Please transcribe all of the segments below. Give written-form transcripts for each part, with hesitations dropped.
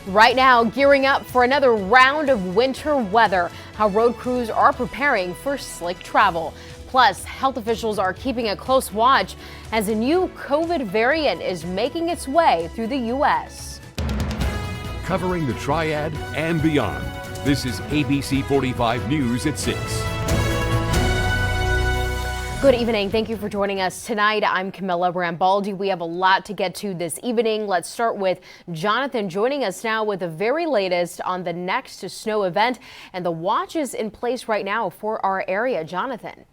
Right now, gearing up for another round of winter weather. How road crews are preparing for slick travel. Plus, health officials are keeping a close watch as a new COVID variant is making its way through the U.S. Covering the Triad and beyond. This is ABC 45 News at 6. Good evening. Thank you for joining us tonight. I'm Camilla Rambaldi. We have a lot to get to this evening. Let's start with Jonathan joining us now with the very latest on the next snow event and the watches in place right now for our area. Jonathan.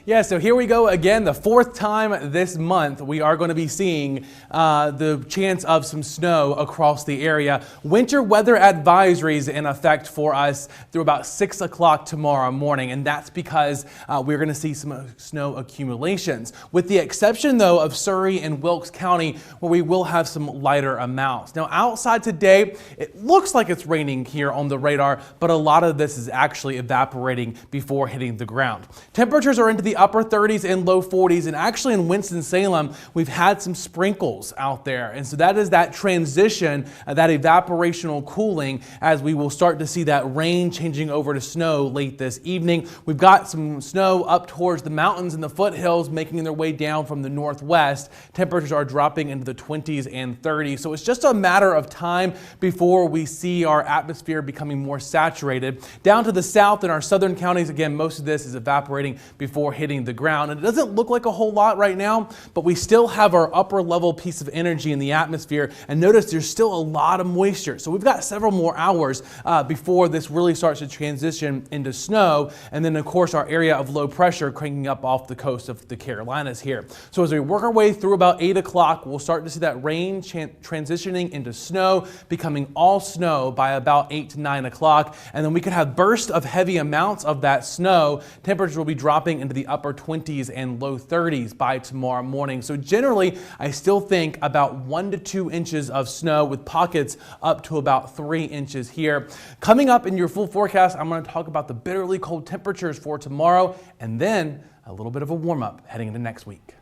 Yeah, so here we go again, the fourth time this month we are going to be seeing the chance of some snow across the area. Winter weather advisories in effect for us through about 6 o'clock tomorrow morning, and that's because we're going to see some snow accumulations. With the exception, though, of Surrey and Wilkes County, where we will have some lighter amounts. Now, outside today, it looks like it's raining here on the radar, but a lot of this is actually evaporating before hitting the ground. Temperatures are into the upper 30s and low 40s, and actually in Winston-Salem we've had some sprinkles out there, and so that is that transition, that evaporational cooling, as we will start to see that rain changing over to snow late this evening. We've got some snow up towards the mountains and the foothills making their way down from the northwest. Temperatures are dropping into the 20s and 30s, so it's just a matter of time before we see our atmosphere becoming more saturated. Down to the south in our southern counties, again, most of this is evaporating before hitting the ground. And it doesn't look like a whole lot right now, but we still have our upper level piece of energy in the atmosphere. And notice there's still a lot of moisture. So we've got several more hours before this really starts to transition into snow. And then, of course, our area of low pressure cranking up off the coast of the Carolinas here. So as we work our way through about 8 o'clock, we'll start to see that rain transitioning into snow, becoming all snow by about 8 to 9 o'clock. And then we could have bursts of heavy amounts of that snow. Temperatures will be dropping into the upper 20s and low 30s by tomorrow morning. So generally, I still think about 1 to 2 inches of snow with pockets up to about 3 inches here. Coming up in your full forecast, I'm going to talk about the bitterly cold temperatures for tomorrow and then a little bit of a warm up heading into next week.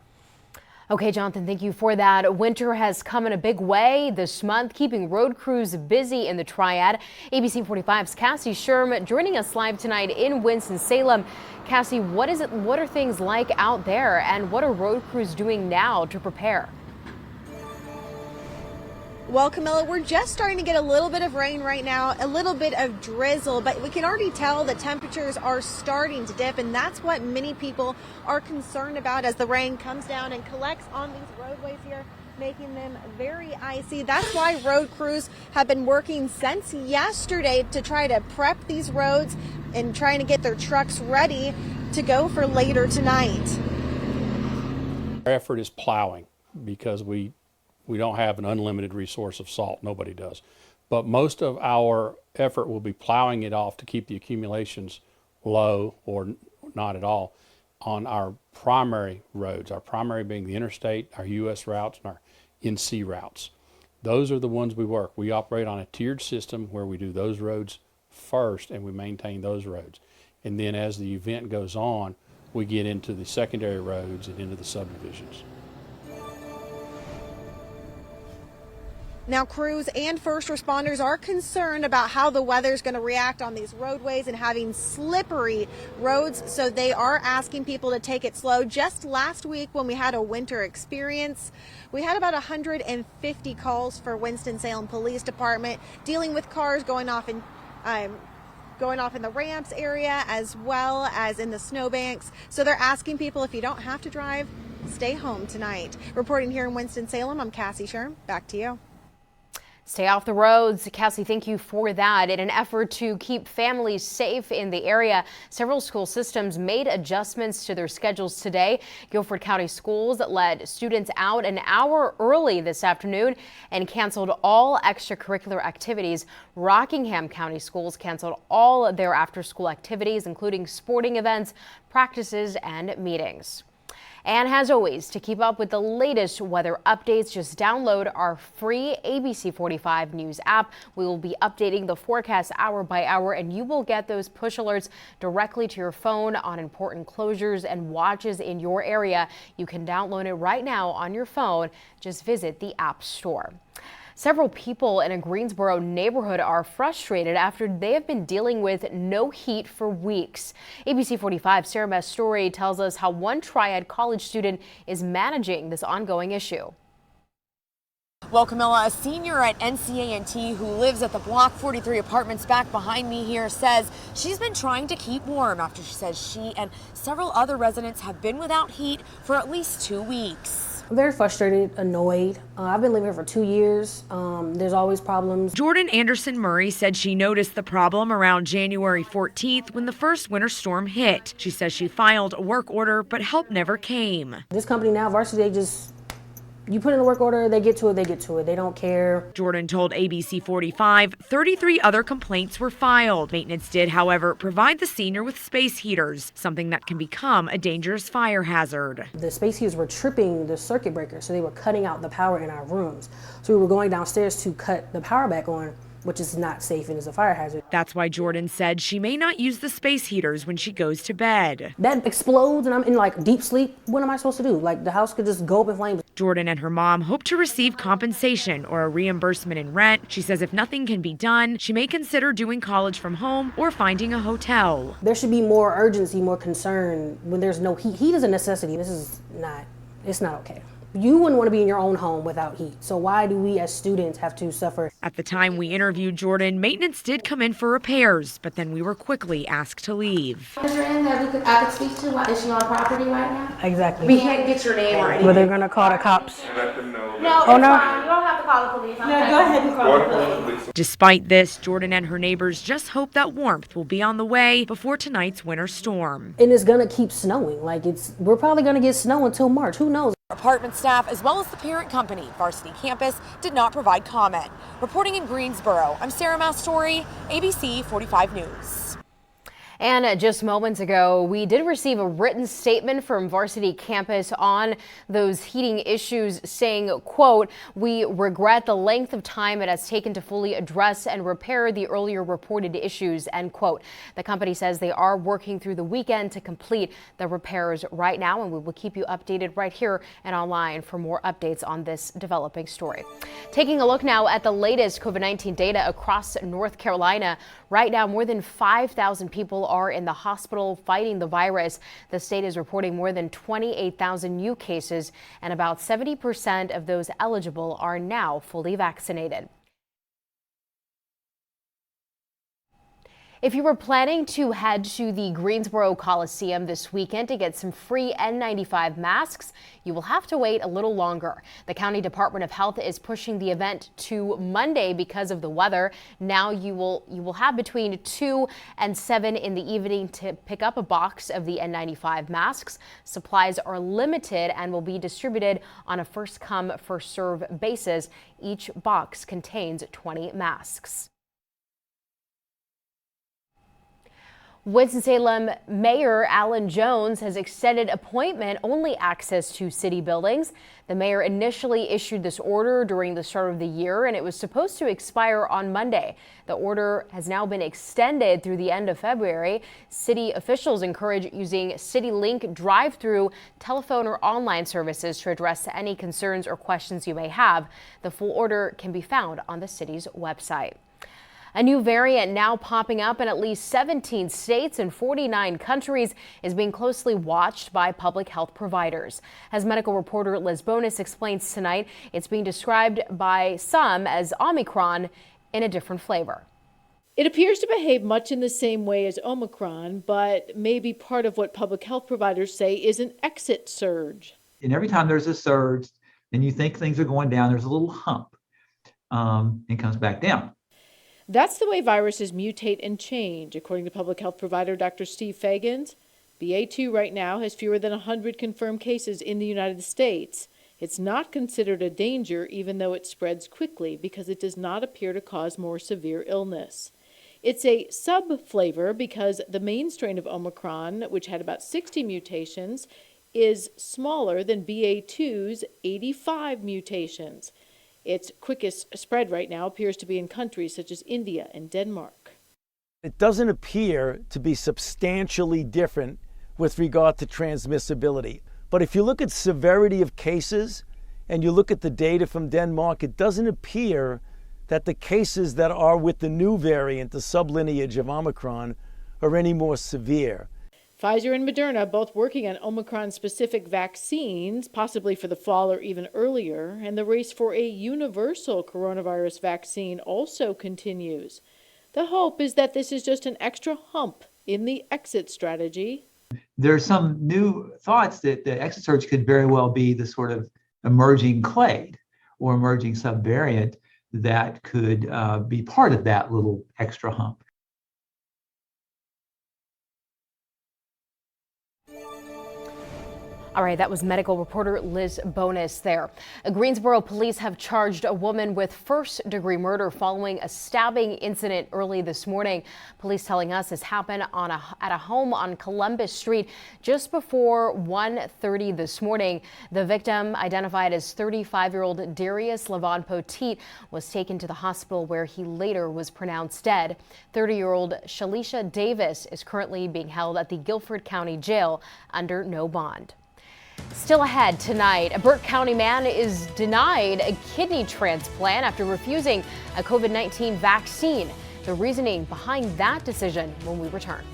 Okay, Jonathan, thank you for that. Winter has come in a big way this month, keeping road crews busy in the Triad. ABC 45's Cassie Sherm joining us live tonight in Winston-Salem. Cassie, what are things like out there, and what are road crews doing now to prepare? Well, Camilla, we're just starting to get a little bit of rain right now, a little bit of drizzle, but we can already tell the temperatures are starting to dip, and that's what many people are concerned about as the rain comes down and collects on these roadways here, making them very icy. That's why road crews have been working since yesterday to try to prep these roads and trying to get their trucks ready to go for later tonight. Our effort is plowing because we don't have an unlimited resource of salt. Nobody does. But most of our effort will be plowing it off to keep the accumulations low or not at all on our primary roads, our primary being the interstate, our U.S. routes, and our NC routes. Those are the ones we work. We operate on a tiered system where we do those roads first and we maintain those roads. And then as the event goes on, we get into the secondary roads and into the subdivisions. Now, crews and first responders are concerned about how the weather is going to react on these roadways and having slippery roads, so they are asking people to take it slow. Just last week when we had a winter experience, we had about 150 calls for Winston-Salem Police Department dealing with cars going off in the ramps area as well as in the snowbanks. So they're asking people, if you don't have to drive, stay home tonight. Reporting here in Winston-Salem, I'm Cassie Sherm. Back to you. Stay off the roads. Cassie, thank you for that. In an effort to keep families safe in the area, several school systems made adjustments to their schedules today. Guilford County Schools let students out an hour early this afternoon and canceled all extracurricular activities. Rockingham County Schools canceled all their after-school activities, including sporting events, practices, and meetings. And as always, to keep up with the latest weather updates, just download our free ABC 45 News app. We will be updating the forecast hour by hour, and you will get those push alerts directly to your phone on important closures and watches in your area. You can download it right now on your phone. Just visit the App Store. Several people in a Greensboro neighborhood are frustrated after they have been dealing with no heat for weeks. ABC 45's Sarah Mess story tells us how one Triad college student is managing this ongoing issue. Well, Camilla, a senior at NCA&T who lives at the Block 43 apartments back behind me here says she's been trying to keep warm after she says she and several other residents have been without heat for at least 2 weeks. I'm very frustrated, annoyed. I've been living here for 2 years. There's always problems. Jordan Anderson Murray said she noticed the problem around January 14th when the first winter storm hit. She says she filed a work order, but help never came. This company now, Varsity, you put in a work order, they get to it. They don't care. Jordan told ABC 45 33 other complaints were filed. Maintenance did, however, provide the senior with space heaters, something that can become a dangerous fire hazard. The space heaters were tripping the circuit breaker, so they were cutting out the power in our rooms. So we were going downstairs to cut the power back on, which is not safe and is a fire hazard. That's why Jordan said she may not use the space heaters when she goes to bed. That explodes and I'm in like deep sleep. What am I supposed to do? Like the house could just go up in flames. Jordan and her mom hope to receive compensation or a reimbursement in rent. She says if nothing can be done, she may consider doing college from home or finding a hotel. There should be more urgency, more concern when there's no heat. Heat is a necessity. It's not okay. You wouldn't want to be in your own home without heat. So why do we as students have to suffer? At the time we interviewed Jordan, maintenance did come in for repairs, but then we were quickly asked to leave. Is there anything that I could speak to? Is she on property right now? Exactly. We can't get your name or anything. But they're going to call the cops. No, it's fine. You don't have to call the police. No, go ahead and call the police. Despite this, Jordan and her neighbors just hope that warmth will be on the way before tonight's winter storm. And it's going to keep snowing. We're probably going to get snow until March. Who knows? Apartment staff, as well as the parent company, Varsity Campus, did not provide comment. Reporting in Greensboro, I'm Sarah Mastori, ABC 45 News. And just moments ago, we did receive a written statement from Varsity Campus on those heating issues saying, quote, "We regret the length of time it has taken to fully address and repair the earlier reported issues," end quote. The company says they are working through the weekend to complete the repairs right now, and we will keep you updated right here and online for more updates on this developing story. Taking a look now at the latest COVID-19 data across North Carolina. Right now, more than 5,000 people are in the hospital fighting the virus. The state is reporting more than 28,000 new cases, and about 70% of those eligible are now fully vaccinated. If you were planning to head to the Greensboro Coliseum this weekend to get some free N95 masks, you will have to wait a little longer. The County Department of Health is pushing the event to Monday because of the weather. Now you will have between 2 and 7 in the evening to pick up a box of the N95 masks. Supplies are limited and will be distributed on a first-come, first-serve basis. Each box contains 20 masks. Winston-Salem Mayor Alan Jones has extended appointment-only access to city buildings. The mayor initially issued this order during the start of the year, and it was supposed to expire on Monday. The order has now been extended through the end of February. City officials encourage using CityLink drive-through, telephone, or online services to address any concerns or questions you may have. The full order can be found on the city's website. A new variant now popping up in at least 17 states and 49 countries is being closely watched by public health providers. As medical reporter Liz Bonus explains tonight, it's being described by some as Omicron in a different flavor. It appears to behave much in the same way as Omicron, but may be part of what public health providers say is an exit surge. And every time there's a surge and you think things are going down, there's a little hump and comes back down. That's the way viruses mutate and change. According to public health provider Dr. Steve Fagans, BA2 right now has fewer than 100 confirmed cases in the United States. It's not considered a danger even though it spreads quickly because it does not appear to cause more severe illness. It's a sub-flavor because the main strain of Omicron, which had about 60 mutations, is smaller than BA2's 85 mutations. Its quickest spread right now appears to be in countries such as India and Denmark. It doesn't appear to be substantially different with regard to transmissibility. But if you look at severity of cases, and you look at the data from Denmark, it doesn't appear that the cases that are with the new variant, the sublineage of Omicron, are any more severe. Pfizer and Moderna both working on Omicron-specific vaccines, possibly for the fall or even earlier, and the race for a universal coronavirus vaccine also continues. The hope is that this is just an extra hump in the exit strategy. There are some new thoughts that the exit surge could very well be the sort of emerging clade or emerging subvariant that could be part of that little extra hump. All right, that was medical reporter Liz Bonus there. Greensboro police have charged a woman with first-degree murder following a stabbing incident early this morning. Police telling us this happened at a home on Columbus Street just before 1:30 this morning. The victim, identified as 35-year-old Darius Levon Poteet, was taken to the hospital where he later was pronounced dead. 30-year-old Shalisha Davis is currently being held at the Guilford County Jail under no bond. Still ahead tonight, a Burke County man is denied a kidney transplant after refusing a COVID-19 vaccine. The reasoning behind that decision when we return.